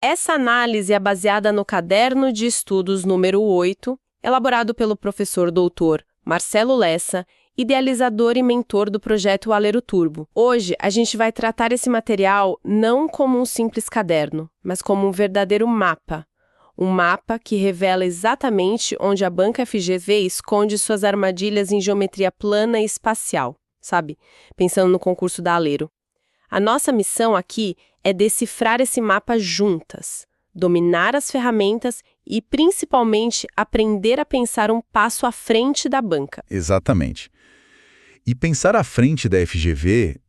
Essa análise é baseada no Caderno de Estudos número 8, elaborado pelo professor doutor Marcelo Lessa, idealizador e mentor do projeto Alero Turbo. Hoje, a gente vai tratar esse material não como um simples caderno, mas como um verdadeiro mapa. Um mapa que revela exatamente onde a banca FGV esconde suas armadilhas em geometria plana e espacial, sabe? Pensando no concurso da Alero. A nossa missão aqui é decifrar esse mapa juntas, dominar as ferramentas e, principalmente, aprender a pensar um passo à frente da banca. Exatamente. E pensar à frente da FGV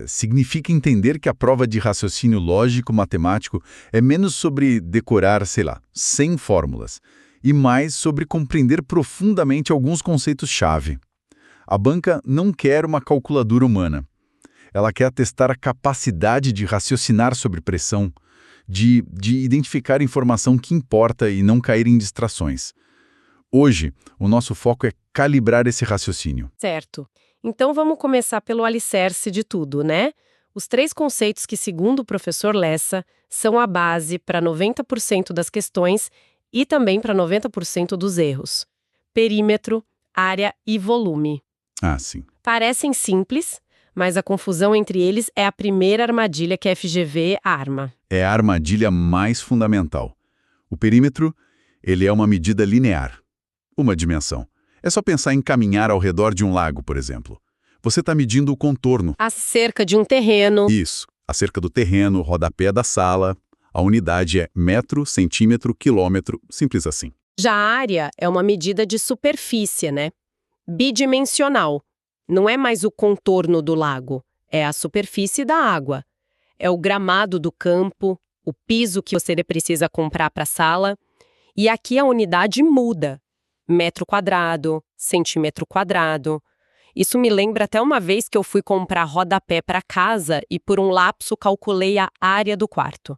significa entender que a prova de raciocínio lógico-matemático é menos sobre decorar, 100 fórmulas, e mais sobre compreender profundamente alguns conceitos-chave. A banca não quer uma calculadora humana. Ela quer testar a capacidade de raciocinar sob pressão, de identificar informação que importa e não cair em distrações. Hoje, o nosso foco é calibrar esse raciocínio. Certo. Então vamos começar pelo alicerce de tudo, né? Os 3 conceitos que, segundo o professor Lessa, são a base para 90% das questões e também para 90% dos erros. Perímetro, área e volume. Ah, sim. Parecem simples, mas a confusão entre eles é a primeira armadilha que a FGV arma. É a armadilha mais fundamental. O perímetro, ele é uma medida linear, uma dimensão. É só pensar em caminhar ao redor de um lago, por exemplo. Você está medindo o contorno. A cerca de um terreno. Isso. A cerca do terreno, o rodapé da sala. A unidade é metro, centímetro, quilômetro, simples assim. Já a área é uma medida de superfície, né? Bidimensional. Não é mais o contorno do lago, é a superfície da água. É o gramado do campo, o piso que você precisa comprar para a sala. E aqui a unidade muda. Metro quadrado, centímetro quadrado. Isso me lembra até uma vez que eu fui comprar rodapé para casa e por um lapso calculei a área do quarto.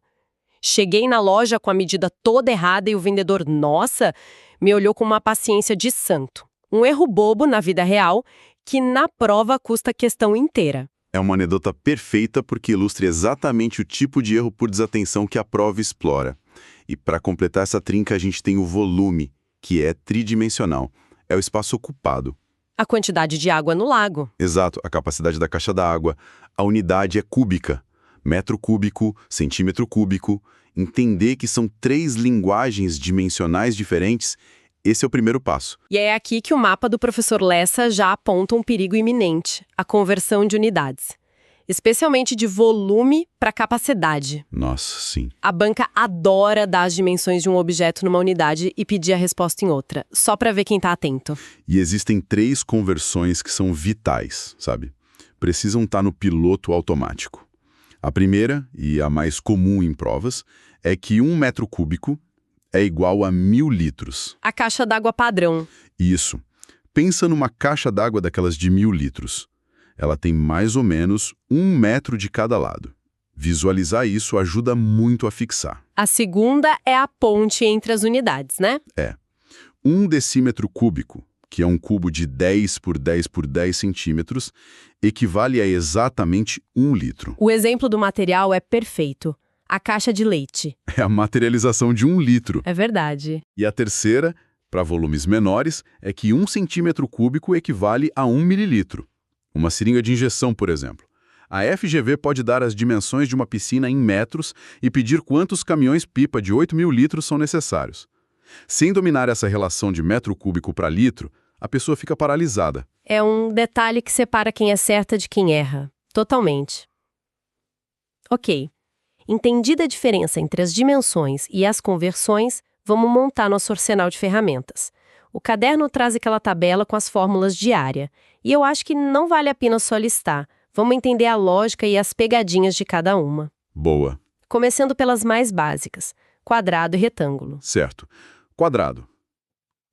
Cheguei na loja com a medida toda errada e o vendedor, nossa, me olhou com uma paciência de santo. Um erro bobo na vida real que na prova custa a questão inteira. É uma anedota perfeita porque ilustra exatamente o tipo de erro por desatenção que a prova explora. E para completar essa trinca a gente tem o volume, que é tridimensional. É o espaço ocupado. A quantidade de água no lago. Exato, a capacidade da caixa d'água. A unidade é cúbica. Metro cúbico, centímetro cúbico. Entender que são 3 linguagens dimensionais diferentes, esse é o primeiro passo. E é aqui que o mapa do professor Lessa já aponta um perigo iminente, a conversão de unidades. Especialmente de volume para capacidade. Nossa, sim. A banca adora dar as dimensões de um objeto numa unidade e pedir a resposta em outra, só para ver quem está atento. E existem 3 conversões que são vitais, sabe? Precisam estar no piloto automático. A primeira, e a mais comum em provas, é que 1 metro cúbico é igual a 1000 litros. A caixa d'água padrão. Isso. Pensa numa caixa d'água daquelas de 1000 litros. Ela tem mais ou menos 1 metro de cada lado. Visualizar isso ajuda muito a fixar. A segunda é a ponte entre as unidades, né? É. 1 decímetro cúbico, que é um cubo de 10 por 10 por 10 centímetros, equivale a exatamente 1 litro. O exemplo do material é perfeito. A caixa de leite. É a materialização de 1 litro. É verdade. E a terceira, para volumes menores, é que 1 centímetro cúbico equivale a 1 mililitro. Uma seringa de injeção, por exemplo. A FGV pode dar as dimensões de uma piscina em metros e pedir quantos caminhões-pipa de 8.000 litros são necessários. Sem dominar essa relação de metro cúbico para litro, a pessoa fica paralisada. É um detalhe que separa quem acerta de quem erra. Totalmente. Ok. Entendida a diferença entre as dimensões e as conversões, vamos montar nosso arsenal de ferramentas. O caderno traz aquela tabela com as fórmulas de área. E eu acho que não vale a pena só listar. Vamos entender a lógica e as pegadinhas de cada uma. Boa. Começando pelas mais básicas. Quadrado e retângulo. Certo. Quadrado.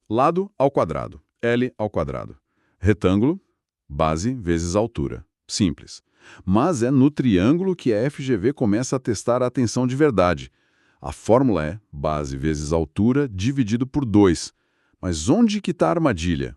Lado ao quadrado. L ao quadrado. Retângulo. Base vezes altura. Simples. Mas é no triângulo que a FGV começa a testar a atenção de verdade. A fórmula é base vezes altura dividido por 2. Mas onde que está a armadilha?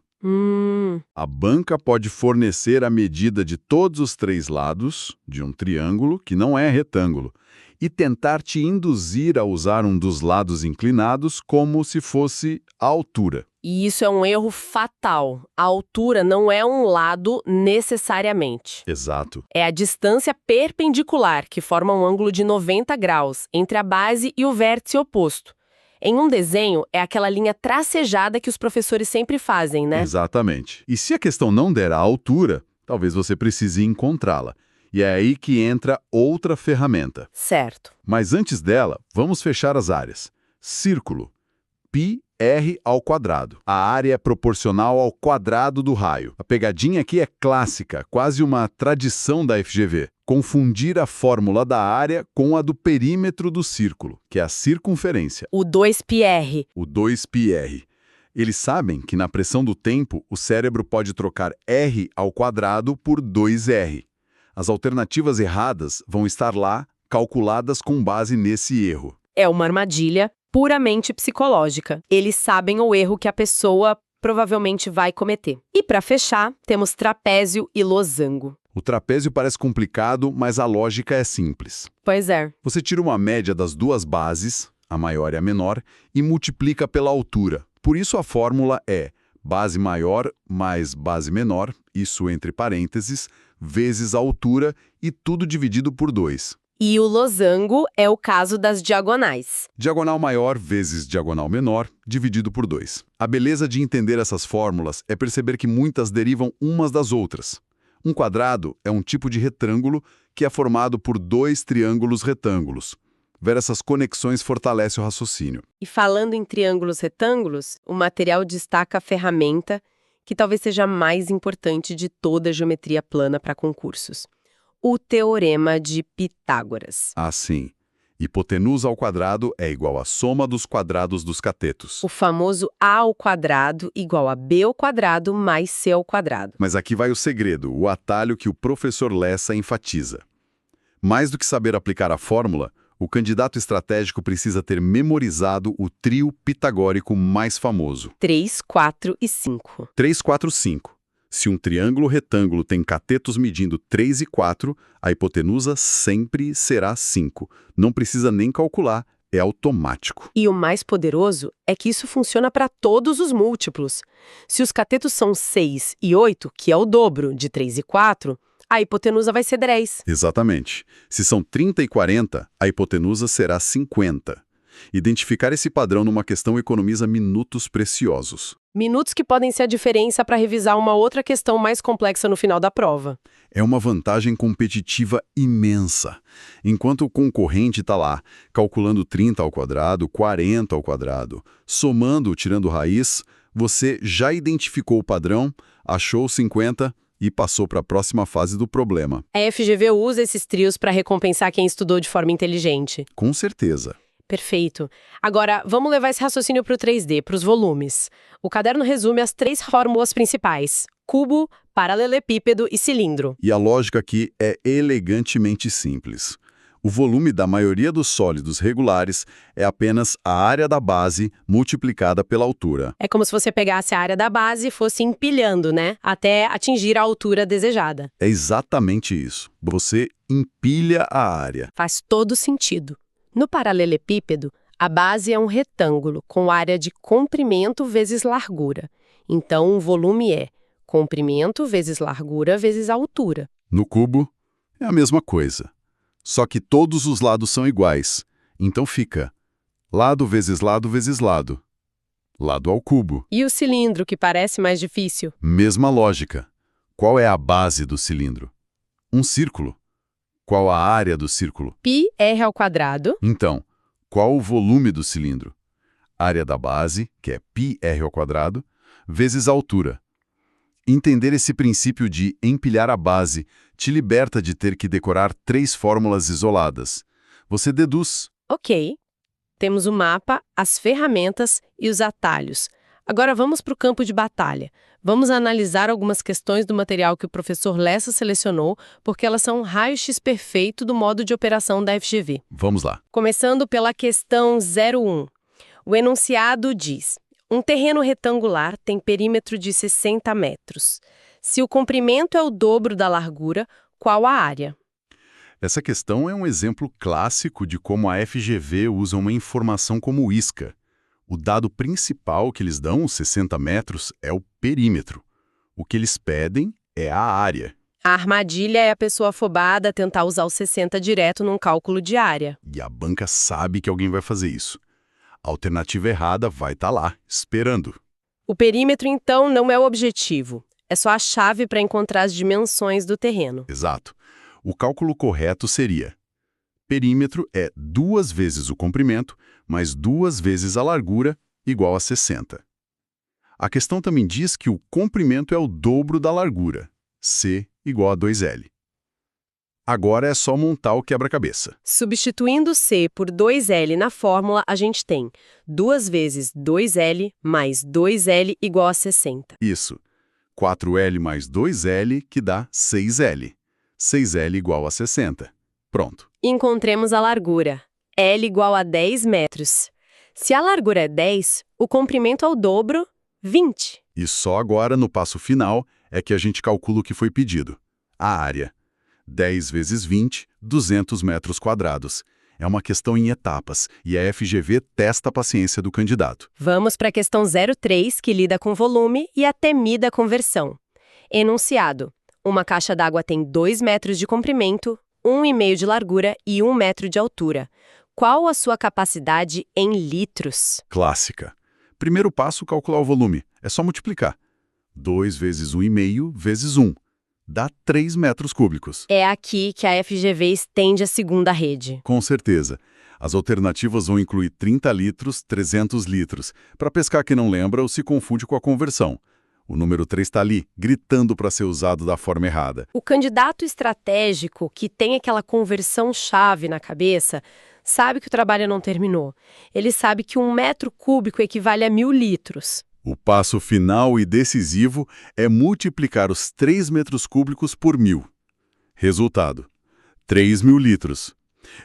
A banca pode fornecer a medida de todos os 3 lados de um triângulo, que não é retângulo, e tentar te induzir a usar um dos lados inclinados como se fosse a altura. E isso é um erro fatal. A altura não é um lado necessariamente. Exato. É a distância perpendicular, que forma um ângulo de 90 graus entre a base e o vértice oposto. Em um desenho, é aquela linha tracejada que os professores sempre fazem, né? Exatamente. E se a questão não der a altura, talvez você precise encontrá-la. E é aí que entra outra ferramenta. Certo. Mas antes dela, vamos fechar as áreas. Círculo. πr ao quadrado. A área é proporcional ao quadrado do raio. A pegadinha aqui é clássica, quase uma tradição da FGV. Confundir a fórmula da área com a do perímetro do círculo, que é a circunferência. O 2πr. O 2πr. Eles sabem que na pressão do tempo, o cérebro pode trocar r ao quadrado por 2r. As alternativas erradas vão estar lá, calculadas com base nesse erro. É uma armadilha puramente psicológica. Eles sabem o erro que a pessoa provavelmente vai cometer. E para fechar, temos trapézio e losango. O trapézio parece complicado, mas a lógica é simples. Pois é. Você tira uma média das duas bases, a maior e a menor, e multiplica pela altura. Por isso a fórmula é base maior mais base menor, isso entre parênteses, vezes a altura e tudo dividido por 2. E o losango é o caso das diagonais. Diagonal maior vezes diagonal menor, dividido por 2. A beleza de entender essas fórmulas é perceber que muitas derivam umas das outras. Um quadrado é um tipo de retângulo que é formado por 2 triângulos retângulos. Ver essas conexões fortalece o raciocínio. E falando em triângulos retângulos, o material destaca a ferramenta que talvez seja a mais importante de toda a geometria plana para concursos. O Teorema de Pitágoras. Assim, hipotenusa ao quadrado é igual à soma dos quadrados dos catetos. O famoso A ao quadrado igual a B ao quadrado mais C ao quadrado. Mas aqui vai o segredo, o atalho que o professor Lessa enfatiza. Mais do que saber aplicar a fórmula, o candidato estratégico precisa ter memorizado o trio pitagórico mais famoso. 3, 4 e 5. 3, 4, 5. Se um triângulo retângulo tem catetos medindo 3 e 4, a hipotenusa sempre será 5. Não precisa nem calcular, é automático. E o mais poderoso é que isso funciona para todos os múltiplos. Se os catetos são 6 e 8, que é o dobro de 3 e 4, a hipotenusa vai ser 10. Exatamente. Se são 30 e 40, a hipotenusa será 50. Identificar esse padrão numa questão economiza minutos preciosos. Minutos que podem ser a diferença para revisar uma outra questão mais complexa no final da prova. É uma vantagem competitiva imensa. Enquanto o concorrente está lá, calculando 30 ao quadrado, 40 ao quadrado, somando, tirando raiz, você já identificou o padrão, achou 50 e passou para a próxima fase do problema. A FGV usa esses trios para recompensar quem estudou de forma inteligente. Com certeza. Perfeito. Agora, vamos levar esse raciocínio para o 3D, para os volumes. O caderno resume as 3 fórmulas principais: cubo, paralelepípedo e cilindro. E a lógica aqui é elegantemente simples. O volume da maioria dos sólidos regulares é apenas a área da base multiplicada pela altura. É como se você pegasse a área da base e fosse empilhando, né? Até atingir a altura desejada. É exatamente isso. Você empilha a área. Faz todo sentido. No paralelepípedo, a base é um retângulo com área de comprimento vezes largura. Então, o volume é comprimento vezes largura vezes altura. No cubo, é a mesma coisa. Só que todos os lados são iguais. Então fica lado vezes lado vezes lado. Lado ao cubo. E o cilindro, que parece mais difícil? Mesma lógica. Qual é a base do cilindro? Um círculo. Qual a área do círculo? πr ao quadrado. Então, qual o volume do cilindro? Área da base, que é πr ao quadrado, vezes a altura. Entender esse princípio de empilhar a base te liberta de ter que decorar 3 fórmulas isoladas. Você deduz. Ok. Temos o mapa, as ferramentas e os atalhos. Agora vamos para o campo de batalha. Vamos analisar algumas questões do material que o professor Lessa selecionou, porque elas são um raio-x perfeito do modo de operação da FGV. Vamos lá. Começando pela questão 01. O enunciado diz: Um terreno retangular tem perímetro de 60 metros. Se o comprimento é o dobro da largura, qual a área? Essa questão é um exemplo clássico de como a FGV usa uma informação como isca. O dado principal que eles dão, 60 metros, é o perímetro. O que eles pedem é a área. A armadilha é a pessoa afobada tentar usar o 60 direto num cálculo de área. E a banca sabe que alguém vai fazer isso. A alternativa errada vai estar lá, esperando. O perímetro, então, não é o objetivo. É só a chave para encontrar as dimensões do terreno. Exato. O cálculo correto seria: perímetro é 2 vezes o comprimento, mais 2 vezes a largura, igual a 60. A questão também diz que o comprimento é o dobro da largura, C igual a 2L. Agora é só montar o quebra-cabeça. Substituindo C por 2L na fórmula, a gente tem 2 vezes 2L mais 2L igual a 60. Isso. 4L mais 2L que dá 6L. 6L igual a 60. Pronto. Encontremos a largura. L igual a 10 metros. Se a largura é 10, o comprimento é o dobro, 20. E só agora, no passo final, é que a gente calcula o que foi pedido. A área. 10 vezes 20, 200 metros quadrados. É uma questão em etapas, e a FGV testa a paciência do candidato. Vamos para a questão 03, que lida com volume e a temida conversão. Enunciado. Uma caixa d'água tem 2 metros de comprimento, 1,5 de largura e 1 metro de altura. Qual a sua capacidade em litros? Clássica. Primeiro passo, calcular o volume. É só multiplicar. 2 vezes 1,5 vezes 1. Dá 3 metros cúbicos. É aqui que a FGV estende a segunda rede. Com certeza. As alternativas vão incluir 30 litros, 300 litros. Para pescar quem não lembra ou se confunde com a conversão. O número 3 está ali, gritando para ser usado da forma errada. O candidato estratégico, que tem aquela conversão-chave na cabeça, sabe que o trabalho não terminou. Ele sabe que 1 metro cúbico equivale a 1.000 litros. O passo final e decisivo é multiplicar os 3 metros cúbicos por 1.000. Resultado: 3.000 litros.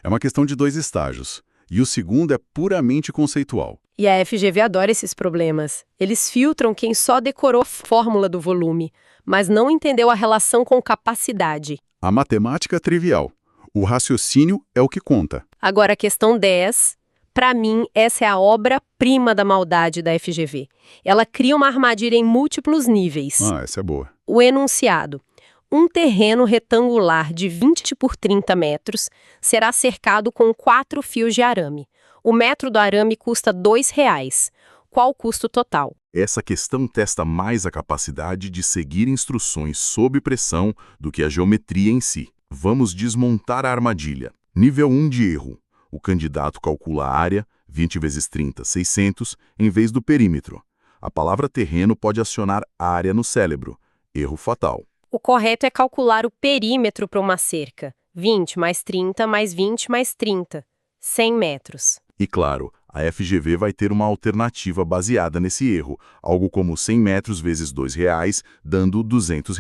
É uma questão de 2 estágios. E o segundo é puramente conceitual. E a FGV adora esses problemas. Eles filtram quem só decorou a fórmula do volume, mas não entendeu a relação com capacidade. A matemática é trivial. O raciocínio é o que conta. Agora a questão 10. Para mim, essa é a obra-prima da maldade da FGV. Ela cria uma armadilha em múltiplos níveis. Essa é boa. O enunciado. Um terreno retangular de 20 por 30 metros será cercado com 4 fios de arame. O metro do arame custa R$ 2,00. Qual o custo total? Essa questão testa mais a capacidade de seguir instruções sob pressão do que a geometria em si. Vamos desmontar a armadilha. Nível 1 de erro. O candidato calcula a área, 20 vezes 30, 600, em vez do perímetro. A palavra terreno pode acionar área no cérebro. Erro fatal. O correto é calcular o perímetro para uma cerca. 20 mais 30 mais 20 mais 30. 100 metros. E claro, a FGV vai ter uma alternativa baseada nesse erro, algo como 100 metros vezes R$ 2,00, dando R$ 200.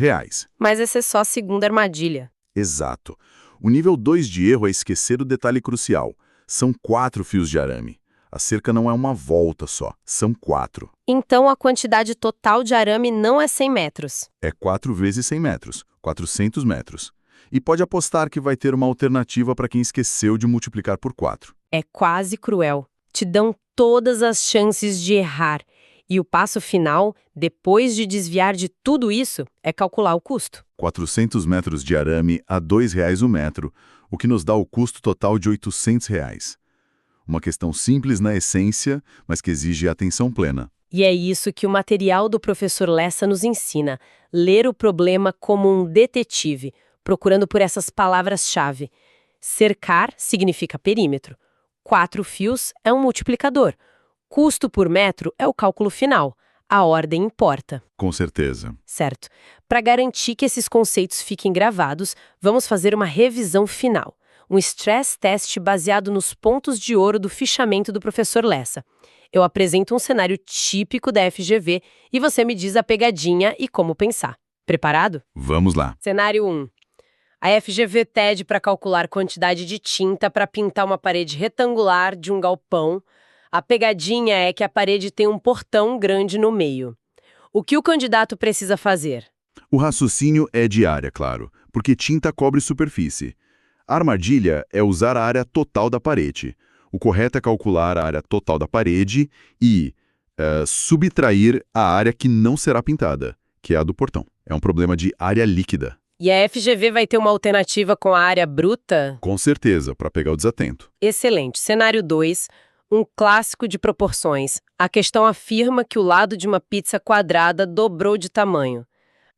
Mas essa é só a segunda armadilha. Exato. O nível 2 de erro é esquecer o detalhe crucial. São 4 fios de arame. A cerca não é uma volta só, são 4. Então a quantidade total de arame não é 100 metros. É 4 vezes 100 metros, 400 metros. E pode apostar que vai ter uma alternativa para quem esqueceu de multiplicar por 4. É quase cruel. Te dão todas as chances de errar. E o passo final, depois de desviar de tudo isso, é calcular o custo. 400 metros de arame a R$ 2,00 o metro, o que nos dá o custo total de R$ 800. Uma questão simples na essência, mas que exige atenção plena. E é isso que o material do professor Lessa nos ensina. Ler o problema como um detetive, procurando por essas palavras-chave. Cercar significa perímetro. 4 fios é um multiplicador. Custo por metro é o cálculo final. A ordem importa. Com certeza. Certo. Para garantir que esses conceitos fiquem gravados, vamos fazer uma revisão final. Um stress test baseado nos pontos de ouro do fichamento do professor Lessa. Eu apresento um cenário típico da FGV e você me diz a pegadinha e como pensar. Preparado? Vamos lá. Cenário 1. A FGV pede para calcular quantidade de tinta para pintar uma parede retangular de um galpão. A pegadinha é que a parede tem um portão grande no meio. O que o candidato precisa fazer? O raciocínio é de área, claro, porque tinta cobre superfície. A armadilha é usar a área total da parede. O correto é calcular a área total da parede e subtrair a área que não será pintada, que é a do portão. É um problema de área líquida. E a FGV vai ter uma alternativa com a área bruta? Com certeza, para pegar o desatento. Excelente. Cenário 2, um clássico de proporções. A questão afirma que o lado de uma pizza quadrada dobrou de tamanho.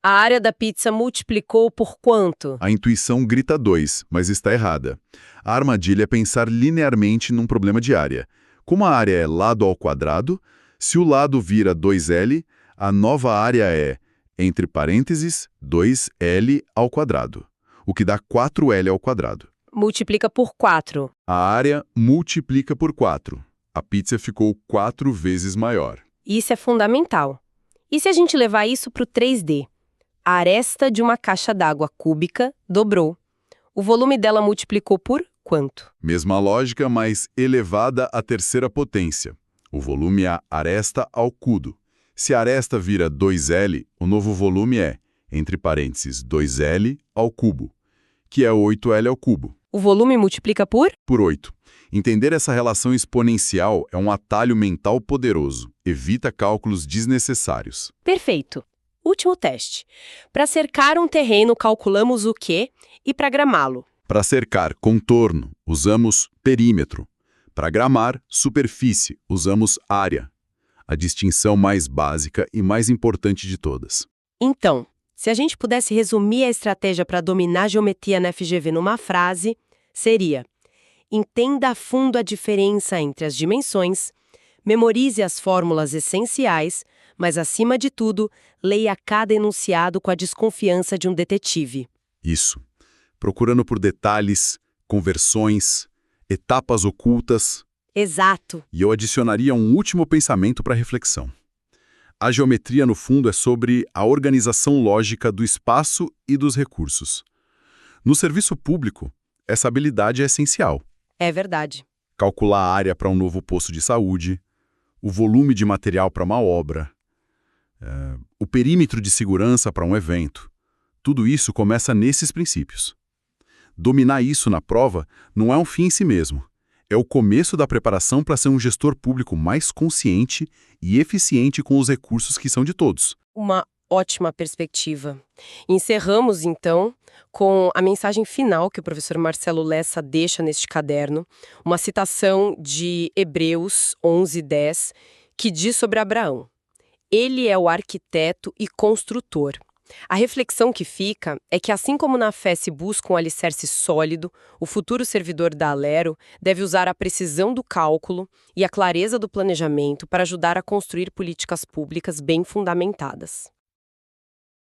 A área da pizza multiplicou por quanto? A intuição grita 2, mas está errada. A armadilha é pensar linearmente num problema de área. Como a área é lado ao quadrado, se o lado vira 2L, a nova área é, entre parênteses, 2L ao quadrado, o que dá 4L ao quadrado. Multiplica por 4. A área multiplica por 4. A pizza ficou 4 vezes maior. Isso é fundamental. E se a gente levar isso para o 3D? A aresta de uma caixa d'água cúbica dobrou. O volume dela multiplicou por quanto? Mesma lógica, mas elevada à terceira potência. O volume é a aresta ao cubo. Se a aresta vira 2L, o novo volume é, entre parênteses, 2L ao cubo, que é 8L ao cubo. O volume multiplica por? Por 8. Entender essa relação exponencial é um atalho mental poderoso. Evita cálculos desnecessários. Perfeito. Último teste. Para cercar um terreno, calculamos o quê? E para gramá-lo? Para cercar contorno, usamos perímetro. Para gramar, superfície, usamos área. A distinção mais básica e mais importante de todas. Então, se a gente pudesse resumir a estratégia para dominar a geometria na FGV numa frase, seria: entenda a fundo a diferença entre as dimensões, memorize as fórmulas essenciais, mas, acima de tudo, leia cada enunciado com a desconfiança de um detetive. Isso. Procurando por detalhes, conversões, etapas ocultas. Exato. E eu adicionaria um último pensamento para reflexão. A geometria, no fundo, é sobre a organização lógica do espaço e dos recursos. No serviço público, essa habilidade é essencial. É verdade. Calcular a área para um novo posto de saúde, o volume de material para uma obra, o perímetro de segurança para um evento. Tudo isso começa nesses princípios. Dominar isso na prova não é um fim em si mesmo. É o começo da preparação para ser um gestor público mais consciente e eficiente com os recursos que são de todos. Uma ótima perspectiva. Encerramos, então, com a mensagem final que o professor Marcelo Lessa deixa neste caderno, uma citação de Hebreus 11:10, que diz sobre Abraão: ele é o arquiteto e construtor. A reflexão que fica é que, assim como na fé se busca um alicerce sólido, o futuro servidor da Alero deve usar a precisão do cálculo e a clareza do planejamento para ajudar a construir políticas públicas bem fundamentadas.